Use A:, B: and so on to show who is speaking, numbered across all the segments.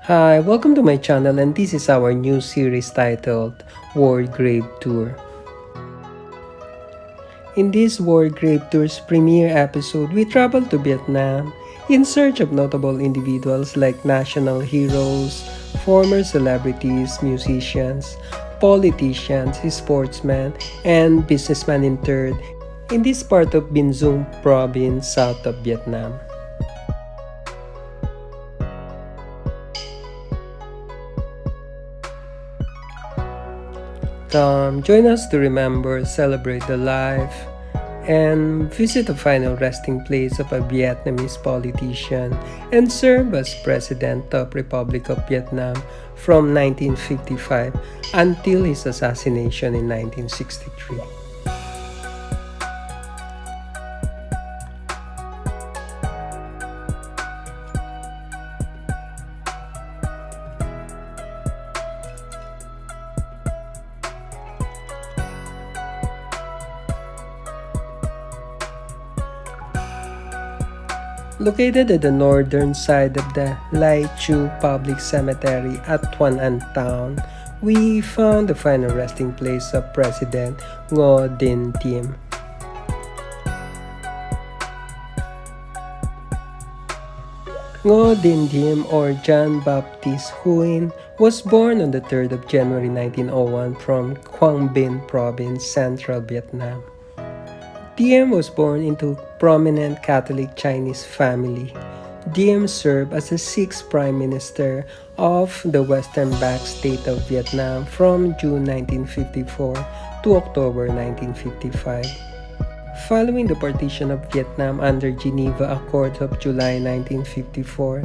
A: Hi, welcome to my channel, and this is our new series titled War Grave Tour. In this War Grave Tour's premiere episode, we travel to Vietnam in search of notable individuals like national heroes, former celebrities, musicians, politicians, sportsmen, and businessmen interred in this part of Binh Duong province south of Vietnam. Join us to remember, celebrate the life, and visit the final resting place of a Vietnamese politician and serve as President of Republic of Vietnam from 1955 until his assassination in 1963. Located at the northern side of the Lai Chu Public Cemetery at Thuan An Town, we found the final resting place of President Ngo Dinh Diem. Ngo Dinh Diem, or John Baptiste Huyen, was born on the 3rd of January 1901 from Quang Binh Province, Central Vietnam. Diem was born into prominent Catholic Chinese family. Diem served as the 6th Prime Minister of the Western Back State of Vietnam from June 1954 to October 1955. Following the partition of Vietnam under Geneva Accords of July 1954,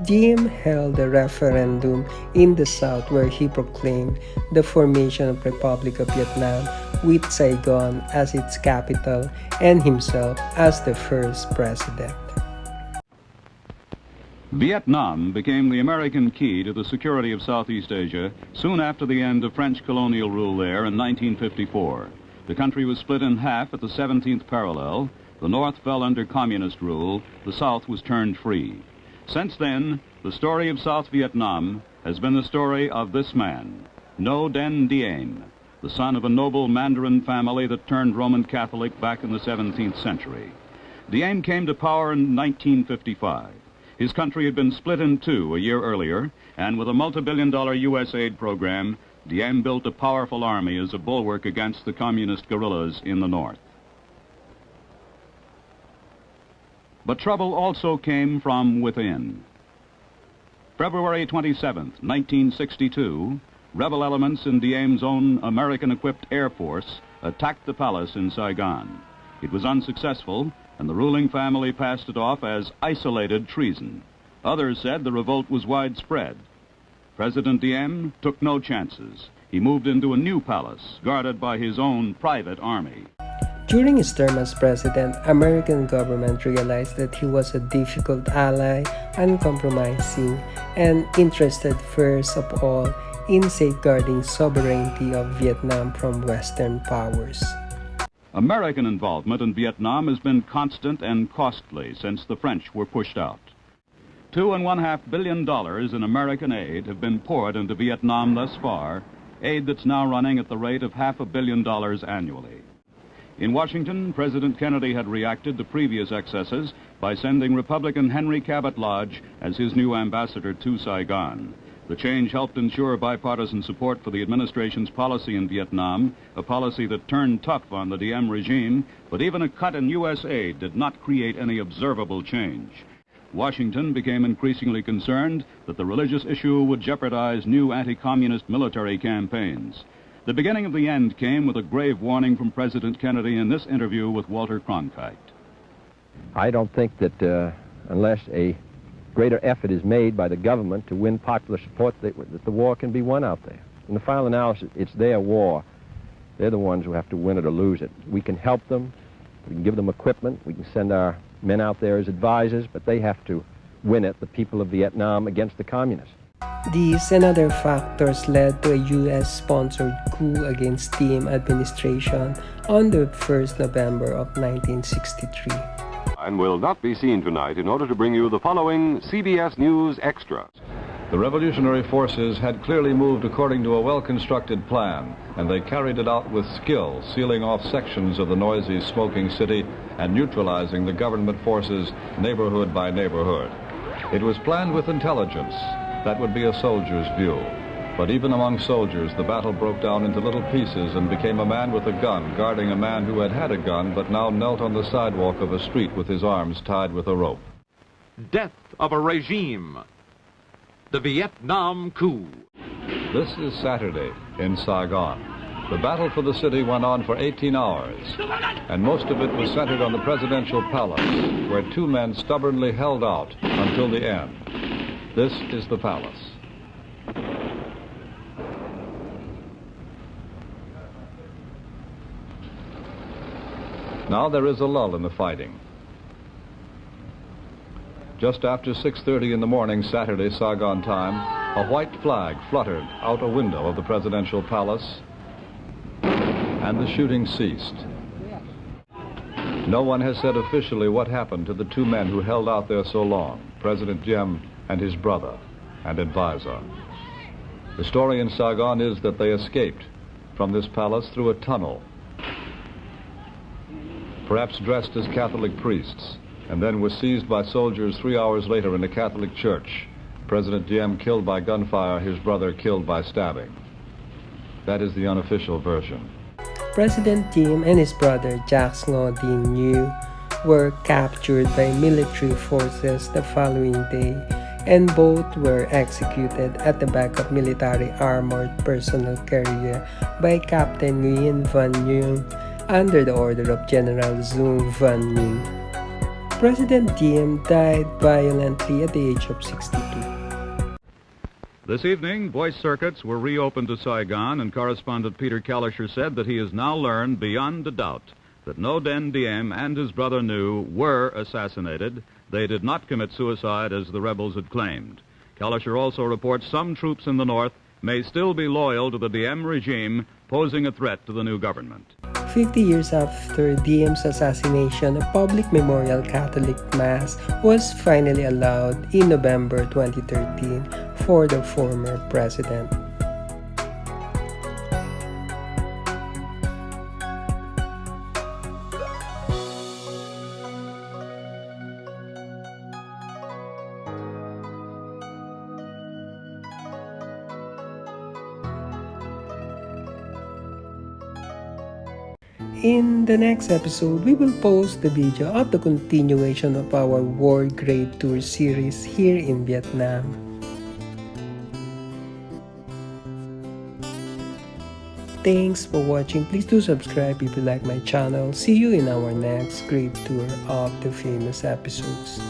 A: Diem held a referendum in the South where he proclaimed the formation of Republic of Vietnam with Saigon as its capital and himself as the first president.
B: Vietnam became the American key to the security of Southeast Asia soon after the end of French colonial rule there in 1954. The country was split in half at the 17th parallel. The North fell under communist rule. The South was turned free. Since then, the story of South Vietnam has been the story of this man, Ngo Dinh Diem, the son of a noble Mandarin family that turned Roman Catholic back in the 17th century. Diem came to power in 1955. His country had been split in two a year earlier, and with a multi-billion-dollar U.S. aid program, Diem built a powerful army as a bulwark against the communist guerrillas in the north. But trouble also came from within. February 27, 1962, rebel elements in Diem's own American-equipped Air Force attacked the palace in Saigon. It was unsuccessful, and the ruling family passed it off as isolated treason. Others said the revolt was widespread. President Diem took no chances. He moved into a new palace, guarded by his own private army.
A: During his term as president, American government realized that he was a difficult ally, uncompromising, and interested first of all in safeguarding sovereignty of Vietnam from Western powers.
B: American involvement in Vietnam has been constant and costly since the French were pushed out. $2.5 billion in American aid have been poured into Vietnam thus far, aid that's now running at the rate of $500 million annually. In Washington, President Kennedy had reacted to previous excesses by sending Republican Henry Cabot Lodge as his new ambassador to Saigon. The change helped ensure bipartisan support for the administration's policy in Vietnam, a policy that turned tough on the Diem regime, but even a cut in U.S. aid did not create any observable change. Washington became increasingly concerned that the religious issue would jeopardize new anti-communist military campaigns. The beginning of the end came with a grave warning from President Kennedy in this interview with Walter Cronkite.
C: I don't think that unless a greater effort is made by the government to win popular support, that the war can be won out there. In the final analysis, it's their war. They're the ones who have to win it or lose it. We can help them. We can give them equipment. We can send our men out there as advisors, but they have to win it, the people of Vietnam, against the communists.
A: These and other factors led to a U.S.-sponsored coup against Diem administration on the 1st November of 1963.
D: And will not be seen tonight in order to bring you the following CBS News Extra.
E: The revolutionary forces had clearly moved according to a well-constructed plan, and they carried it out with skill, sealing off sections of the noisy, smoking city and neutralizing the government forces neighborhood by neighborhood. It was planned with intelligence. That would be a soldier's view. But even among soldiers, the battle broke down into little pieces and became a man with a gun guarding a man who had a gun but now knelt on the sidewalk of a street with his arms tied with a rope.
F: Death of a regime. The Vietnam coup.
E: This is Saturday in Saigon. The battle for the city went on for 18 hours, and most of it was centered on the presidential palace, where two men stubbornly held out until the end. This is the palace. Now there is a lull in the fighting. Just after 6:30 in the morning, Saturday, Saigon time, a white flag fluttered out a window of the presidential palace, and the shooting ceased. No one has said officially what happened to the two men who held out there so long, President Diệm and his brother and advisor. The story in Saigon is that they escaped from this palace through a tunnel, perhaps dressed as Catholic priests, and then was seized by soldiers 3 hours later in a Catholic church. President Diệm killed by gunfire, his brother killed by stabbing. That is the unofficial version.
A: President Diệm and his brother Jacques Ngo Dinh Nhu were captured by military forces the following day, and both were executed at the back of military armored personnel carrier by Captain Nguyen Van Nguyen under the order of General Dung Van Minh. President Diệm died violently at the age of 62.
B: This evening, voice circuits were reopened to Saigon, and correspondent Peter Kalischer said that he has now learned beyond a doubt that Ngo Dinh and his brother Nhu were assassinated. They did not commit suicide as the rebels had claimed. Kalischer also reports some troops in the north may still be loyal to the Diem regime, posing a threat to the new government.
A: 50 years after Diem's assassination, a public memorial Catholic Mass was finally allowed in November 2013 for the former president. In the next episode, we will post the video of the continuation of our War Gravetour series here in Vietnam. Thanks for watching. Please do subscribe if you like my channel. See you in our next Gravetour of the famous episodes.